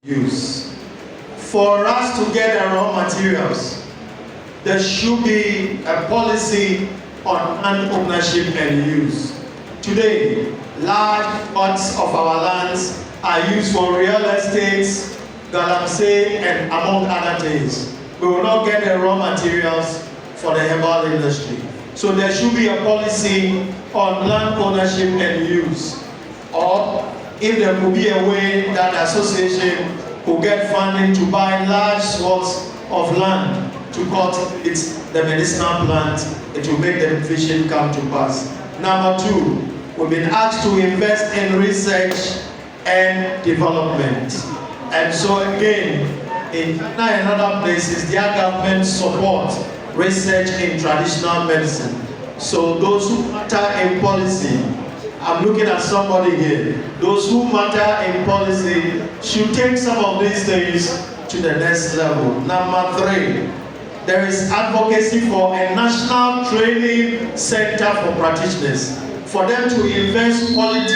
use. For us to get the raw materials, there should be a policy on land ownership and use. Today, large parts of our lands are used for real estates, galamsey, and among other things. We will not get the raw materials for the herbal industry. So there should be a policy on land ownership and use. Or if there could be a way that the association could get funding to buy large swaths of land to cultivate the medicinal plant, it will make the vision come to pass. Number two, we've been asked to invest in research and development. And so again, in China and other places, their government support research in traditional medicine. So those who matter in policy, I'm looking at somebody here, those who matter in policy should take some of these things to the next level. Number three, there is advocacy for a national training center for practitioners. For them to invest quality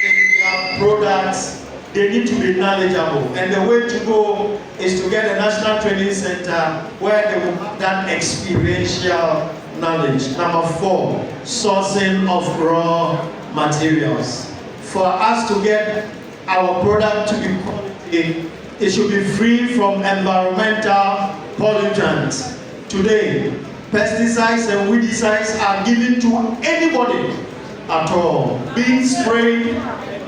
in their products, they need to be knowledgeable. And the way to go is to get a national training center where they will have that experiential knowledge. Number four, sourcing of raw materials. For us to get our product to be quality, it should be free from environmental pollutants. Today, pesticides and weedicides are given to anybody at all, being sprayed,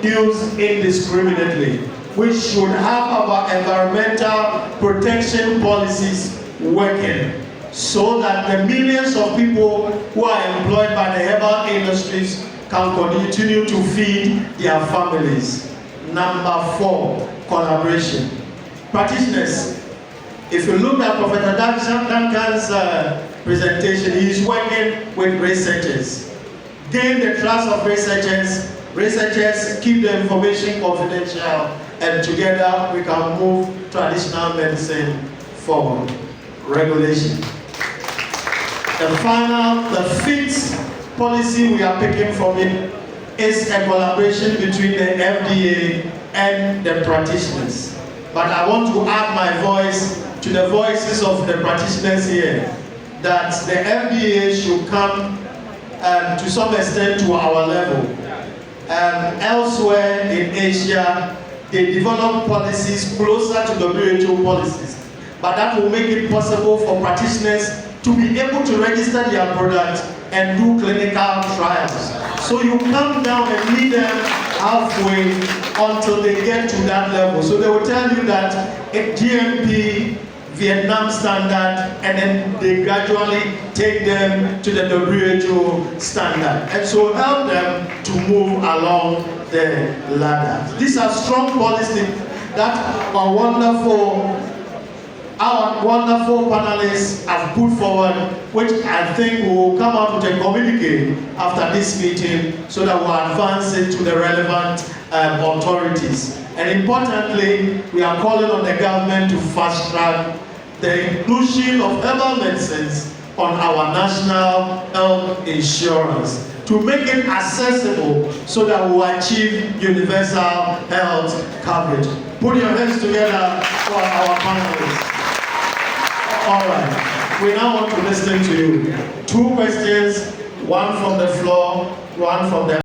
used indiscriminately. We should have our environmental protection policies working so that the millions of people who are employed by the herbal industries can continue to feed their families. Number four, collaboration. Practitioners, if you look at Professor Duncan's presentation, he is working with researchers. Gain the trust of researchers. Researchers keep the information confidential, and together we can move traditional medicine forward. Regulation. The fifth policy we are picking from it is a collaboration between the FDA and the practitioners. But I want to add my voice to the voices of the practitioners here, that the FDA should come to some extent to our level. Elsewhere in Asia, they develop policies closer to WHO policies, but that will make it possible for practitioners to be able to register their products and do clinical trials. So you come down and meet them halfway until they get to that level. So they will tell you that a GMP Vietnam standard, and then they gradually take them to the WHO standard. And so help them to move along the ladder. These are strong policies that our wonderful panelists have put forward, which I think will come out with a communique after this meeting so that we'll advance it to the relevant authorities. And importantly, we are calling on the government to fast track the inclusion of herbal medicines on our national health insurance to make it accessible so that we will achieve universal health coverage. Put your hands together for our panelists. All right, we now want to listen to you. Two questions, one from the floor, one from the